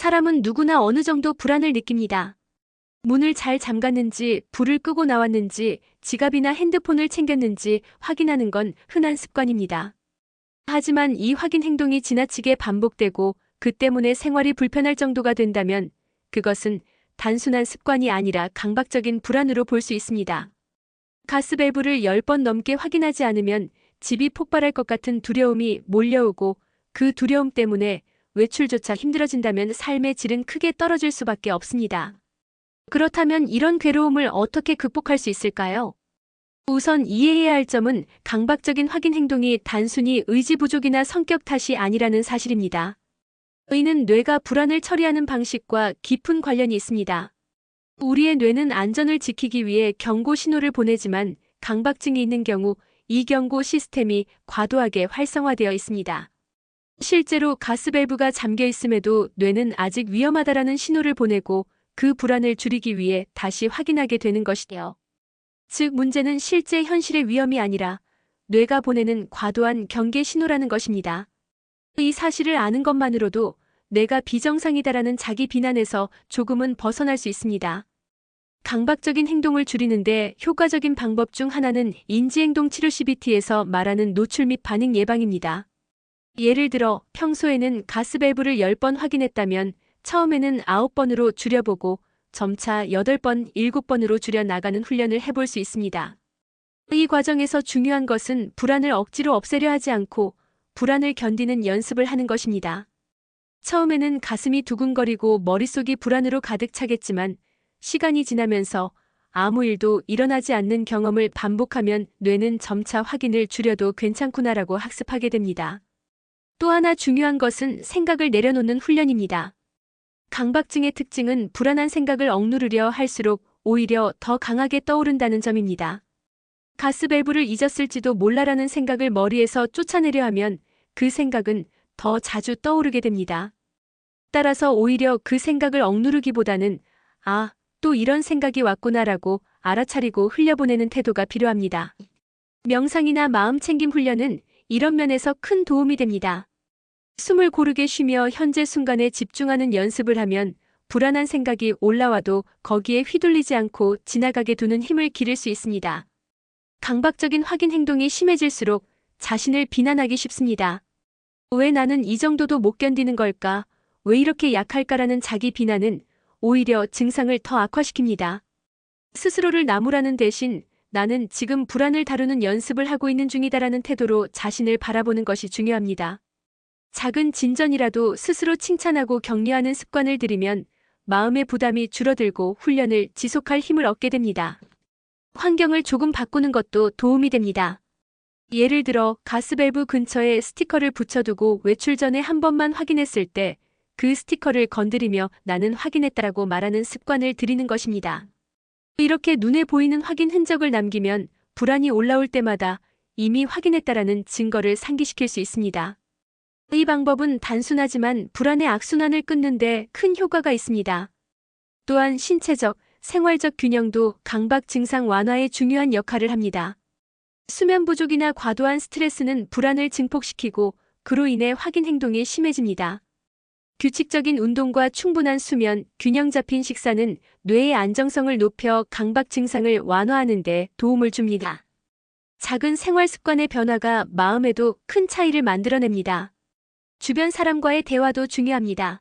사람은 누구나 어느 정도 불안을 느낍니다. 문을 잘 잠갔는지, 불을 끄고 나왔는지, 지갑이나 핸드폰을 챙겼는지 확인하는 건 흔한 습관입니다. 하지만 이 확인 행동이 지나치게 반복되고 그 때문에 생활이 불편할 정도가 된다면 그것은 단순한 습관이 아니라 강박적인 불안으로 볼 수 있습니다. 가스밸브를 10번 넘게 확인하지 않으면 집이 폭발할 것 같은 두려움이 몰려오고 그 두려움 때문에 외출조차 힘들어진다면 삶의 질은 크게 떨어질 수밖에 없습니다. 그렇다면 이런 괴로움을 어떻게 극복할 수 있을까요? 우선 이해해야 할 점은 강박적인 확인 행동이 단순히 의지 부족이나 성격 탓이 아니라는 사실입니다. 의는 뇌가 불안을 처리하는 방식과 깊은 관련이 있습니다. 우리의 뇌는 안전을 지키기 위해 경고 신호를 보내지만 강박증이 있는 경우 이 경고 시스템이 과도하게 활성화되어 있습니다. 실제로 가스밸브가 잠겨 있음에도 뇌는 아직 위험하다라는 신호를 보내고 그 불안을 줄이기 위해 다시 확인하게 되는 것이에요. 즉 문제는 실제 현실의 위험이 아니라 뇌가 보내는 과도한 경계 신호라는 것입니다. 이 사실을 아는 것만으로도 내가 비정상이다라는 자기 비난에서 조금은 벗어날 수 있습니다. 강박적인 행동을 줄이는데 효과적인 방법 중 하나는 인지행동 치료 CBT에서 말하는 노출 및 반응 예방입니다. 예를 들어 평소에는 가스밸브를 10번 확인했다면 처음에는 9번으로 줄여보고 점차 8번, 7번으로 줄여 나가는 훈련을 해볼 수 있습니다. 이 과정에서 중요한 것은 불안을 억지로 없애려 하지 않고 불안을 견디는 연습을 하는 것입니다. 처음에는 가슴이 두근거리고 머릿속이 불안으로 가득 차겠지만 시간이 지나면서 아무 일도 일어나지 않는 경험을 반복하면 뇌는 점차 확인을 줄여도 괜찮구나라고 학습하게 됩니다. 또 하나 중요한 것은 생각을 내려놓는 훈련입니다. 강박증의 특징은 불안한 생각을 억누르려 할수록 오히려 더 강하게 떠오른다는 점입니다. 가스밸브를 잊었을지도 몰라라는 생각을 머리에서 쫓아내려 하면 그 생각은 더 자주 떠오르게 됩니다. 따라서 오히려 그 생각을 억누르기보다는 또 이런 생각이 왔구나라고 알아차리고 흘려보내는 태도가 필요합니다. 명상이나 마음챙김 훈련은 이런 면에서 큰 도움이 됩니다. 숨을 고르게 쉬며 현재 순간에 집중하는 연습을 하면 불안한 생각이 올라와도 거기에 휘둘리지 않고 지나가게 두는 힘을 기를 수 있습니다. 강박적인 확인 행동이 심해질수록 자신을 비난하기 쉽습니다. 왜 나는 이 정도도 못 견디는 걸까? 왜 이렇게 약할까라는 자기 비난은 오히려 증상을 더 악화시킵니다. 스스로를 나무라는 대신 나는 지금 불안을 다루는 연습을 하고 있는 중이다라는 태도로 자신을 바라보는 것이 중요합니다. 작은 진전이라도 스스로 칭찬하고 격려하는 습관을 들이면 마음의 부담이 줄어들고 훈련을 지속할 힘을 얻게 됩니다. 환경을 조금 바꾸는 것도 도움이 됩니다. 예를 들어 가스밸브 근처에 스티커를 붙여두고 외출 전에 한 번만 확인했을 때 그 스티커를 건드리며 나는 확인했다라고 말하는 습관을 들이는 것입니다. 이렇게 눈에 보이는 확인 흔적을 남기면 불안이 올라올 때마다 이미 확인했다라는 증거를 상기시킬 수 있습니다. 이 방법은 단순하지만 불안의 악순환을 끊는데 큰 효과가 있습니다. 또한 신체적, 생활적 균형도 강박 증상 완화에 중요한 역할을 합니다. 수면 부족이나 과도한 스트레스는 불안을 증폭시키고 그로 인해 확인 행동이 심해집니다. 규칙적인 운동과 충분한 수면, 균형 잡힌 식사는 뇌의 안정성을 높여 강박 증상을 완화하는 데 도움을 줍니다. 작은 생활 습관의 변화가 마음에도 큰 차이를 만들어냅니다. 주변 사람과의 대화도 중요합니다.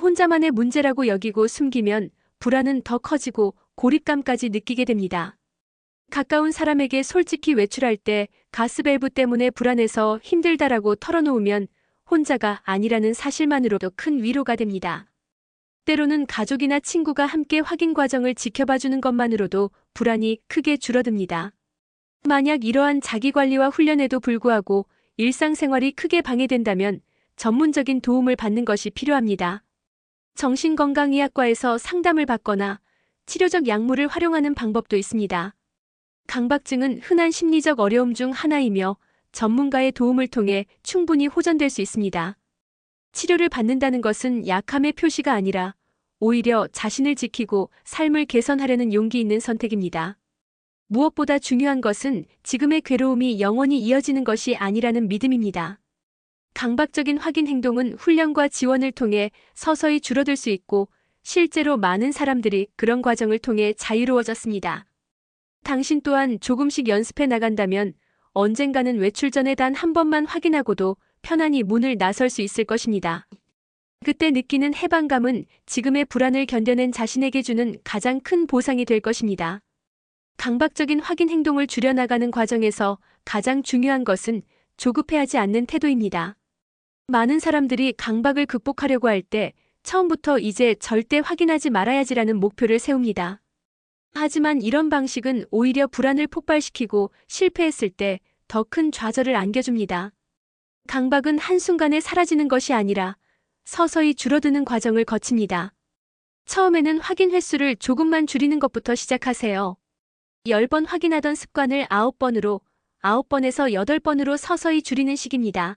혼자만의 문제라고 여기고 숨기면 불안은 더 커지고 고립감까지 느끼게 됩니다. 가까운 사람에게 솔직히 외출할 때 가스밸브 때문에 불안해서 힘들다라고 털어놓으면 혼자가 아니라는 사실만으로도 큰 위로가 됩니다. 때로는 가족이나 친구가 함께 확인 과정을 지켜봐주는 것만으로도 불안이 크게 줄어듭니다. 만약 이러한 자기관리와 훈련에도 불구하고 일상생활이 크게 방해된다면 전문적인 도움을 받는 것이 필요합니다. 정신건강의학과에서 상담을 받거나 치료적 약물을 활용하는 방법도 있습니다. 강박증은 흔한 심리적 어려움 중 하나이며 전문가의 도움을 통해 충분히 호전될 수 있습니다. 치료를 받는다는 것은 약함의 표시가 아니라 오히려 자신을 지키고 삶을 개선하려는 용기 있는 선택입니다. 무엇보다 중요한 것은 지금의 괴로움이 영원히 이어지는 것이 아니라는 믿음입니다. 강박적인 확인 행동은 훈련과 지원을 통해 서서히 줄어들 수 있고 실제로 많은 사람들이 그런 과정을 통해 자유로워졌습니다. 당신 또한 조금씩 연습해 나간다면 언젠가는 외출 전에 단 한 번만 확인하고도 편안히 문을 나설 수 있을 것입니다. 그때 느끼는 해방감은 지금의 불안을 견뎌낸 자신에게 주는 가장 큰 보상이 될 것입니다. 강박적인 확인 행동을 줄여나가는 과정에서 가장 중요한 것은 조급해하지 않는 태도입니다. 많은 사람들이 강박을 극복하려고 할 때 처음부터 이제 절대 확인하지 말아야지라는 목표를 세웁니다. 하지만 이런 방식은 오히려 불안을 폭발시키고 실패했을 때 더 큰 좌절을 안겨줍니다. 강박은 한순간에 사라지는 것이 아니라 서서히 줄어드는 과정을 거칩니다. 처음에는 확인 횟수를 조금만 줄이는 것부터 시작하세요. 10번 확인하던 습관을 9번으로, 9번에서 8번으로 서서히 줄이는 식입니다.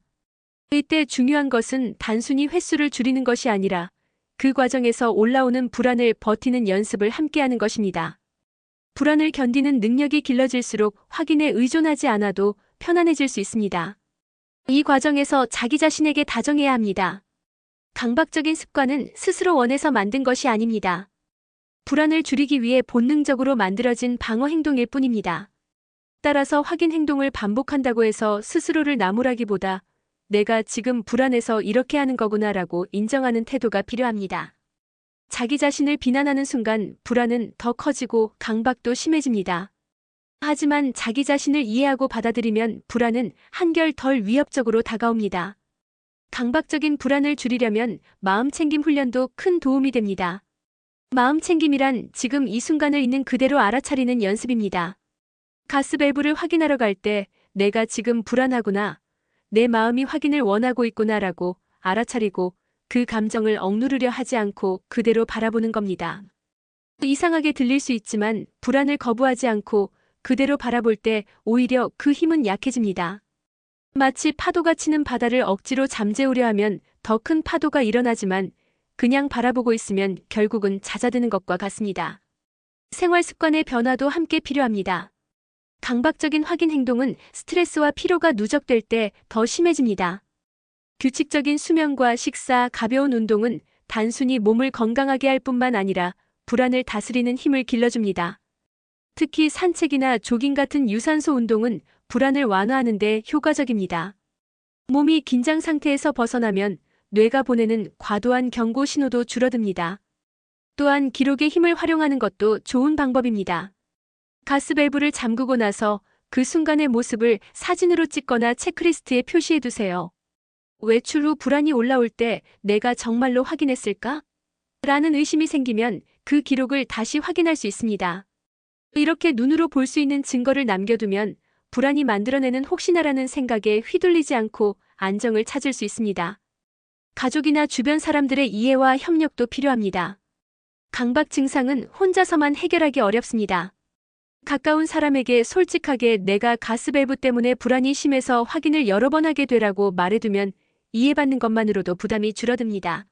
이때 중요한 것은 단순히 횟수를 줄이는 것이 아니라 그 과정에서 올라오는 불안을 버티는 연습을 함께하는 것입니다. 불안을 견디는 능력이 길러질수록 확인에 의존하지 않아도 편안해질 수 있습니다. 이 과정에서 자기 자신에게 다정해야 합니다. 강박적인 습관은 스스로 원해서 만든 것이 아닙니다. 불안을 줄이기 위해 본능적으로 만들어진 방어 행동일 뿐입니다. 따라서 확인 행동을 반복한다고 해서 스스로를 나무라기보다 내가 지금 불안해서 이렇게 하는 거구나라고 인정하는 태도가 필요합니다. 자기 자신을 비난하는 순간 불안은 더 커지고 강박도 심해집니다. 하지만 자기 자신을 이해하고 받아들이면 불안은 한결 덜 위협적으로 다가옵니다. 강박적인 불안을 줄이려면 마음챙김 훈련도 큰 도움이 됩니다. 마음챙김이란 지금 이 순간을 있는 그대로 알아차리는 연습입니다. 가스밸브를 확인하러 갈 때 내가 지금 불안하구나, 내 마음이 확인을 원하고 있구나라고 알아차리고 그 감정을 억누르려 하지 않고 그대로 바라보는 겁니다. 이상하게 들릴 수 있지만 불안을 거부하지 않고 그대로 바라볼 때 오히려 그 힘은 약해집니다. 마치 파도가 치는 바다를 억지로 잠재우려 하면 더 큰 파도가 일어나지만 그냥 바라보고 있으면 결국은 잦아드는 것과 같습니다. 생활 습관의 변화도 함께 필요합니다. 강박적인 확인 행동은 스트레스와 피로가 누적될 때 더 심해집니다. 규칙적인 수면과 식사, 가벼운 운동은 단순히 몸을 건강하게 할 뿐만 아니라 불안을 다스리는 힘을 길러줍니다. 특히 산책이나 조깅 같은 유산소 운동은 불안을 완화하는 데 효과적입니다. 몸이 긴장 상태에서 벗어나면 뇌가 보내는 과도한 경고 신호도 줄어듭니다. 또한 기록의 힘을 활용하는 것도 좋은 방법입니다. 가스밸브를 잠그고 나서 그 순간의 모습을 사진으로 찍거나 체크리스트에 표시해 두세요. 외출 후 불안이 올라올 때 내가 정말로 확인했을까? 라는 의심이 생기면 그 기록을 다시 확인할 수 있습니다. 이렇게 눈으로 볼 수 있는 증거를 남겨두면 불안이 만들어내는 혹시나라는 생각에 휘둘리지 않고 안정을 찾을 수 있습니다. 가족이나 주변 사람들의 이해와 협력도 필요합니다. 강박 증상은 혼자서만 해결하기 어렵습니다. 가까운 사람에게 솔직하게 내가 가스밸브 때문에 불안이 심해서 확인을 여러 번 하게 되라고 말해두면 이해받는 것만으로도 부담이 줄어듭니다.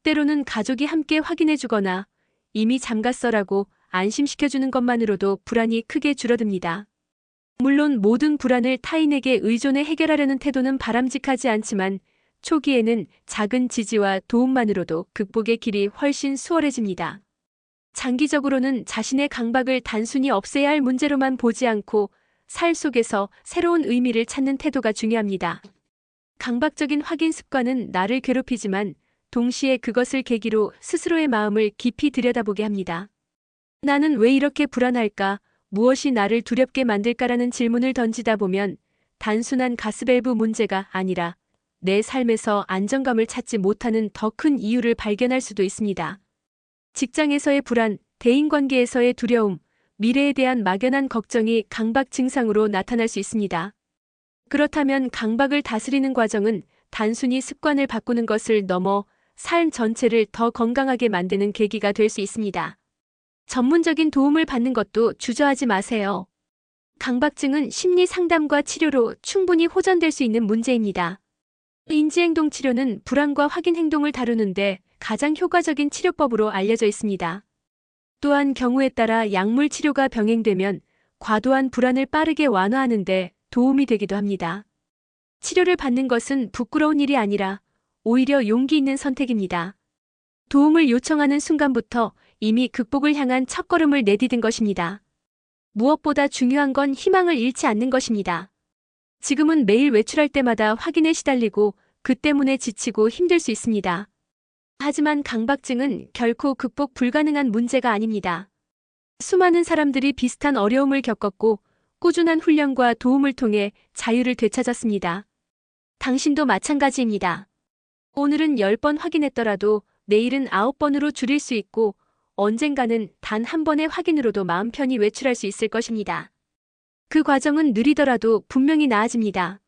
때로는 가족이 함께 확인해주거나 이미 잠갔어라고 안심시켜주는 것만으로도 불안이 크게 줄어듭니다. 물론 모든 불안을 타인에게 의존해 해결하려는 태도는 바람직하지 않지만 초기에는 작은 지지와 도움만으로도 극복의 길이 훨씬 수월해집니다. 장기적으로는 자신의 강박을 단순히 없애야 할 문제로만 보지 않고 삶 속에서 새로운 의미를 찾는 태도가 중요합니다. 강박적인 확인 습관은 나를 괴롭히지만 동시에 그것을 계기로 스스로의 마음을 깊이 들여다보게 합니다. 나는 왜 이렇게 불안할까? 무엇이 나를 두렵게 만들까라는 질문을 던지다 보면 단순한 가스밸브 문제가 아니라 내 삶에서 안정감을 찾지 못하는 더 큰 이유를 발견할 수도 있습니다. 직장에서의 불안, 대인관계에서의 두려움, 미래에 대한 막연한 걱정이 강박 증상으로 나타날 수 있습니다. 그렇다면 강박을 다스리는 과정은 단순히 습관을 바꾸는 것을 넘어 삶 전체를 더 건강하게 만드는 계기가 될 수 있습니다. 전문적인 도움을 받는 것도 주저하지 마세요. 강박증은 심리 상담과 치료로 충분히 호전될 수 있는 문제입니다. 인지행동 치료는 불안과 확인 행동을 다루는데 가장 효과적인 치료법으로 알려져 있습니다. 또한 경우에 따라 약물 치료가 병행되면 과도한 불안을 빠르게 완화하는 데 도움이 되기도 합니다. 치료를 받는 것은 부끄러운 일이 아니라 오히려 용기 있는 선택입니다. 도움을 요청하는 순간부터 이미 극복을 향한 첫걸음을 내디딘 것입니다. 무엇보다 중요한 건 희망을 잃지 않는 것입니다. 지금은 매일 외출할 때마다 확인에 시달리고 그 때문에 지치고 힘들 수 있습니다. 하지만 강박증은 결코 극복 불가능한 문제가 아닙니다. 수많은 사람들이 비슷한 어려움을 겪었고 꾸준한 훈련과 도움을 통해 자유를 되찾았습니다. 당신도 마찬가지입니다. 오늘은 10번 확인했더라도 내일은 9번으로 줄일 수 있고 언젠가는 단 한 번의 확인으로도 마음 편히 외출할 수 있을 것입니다. 그 과정은 느리더라도 분명히 나아집니다.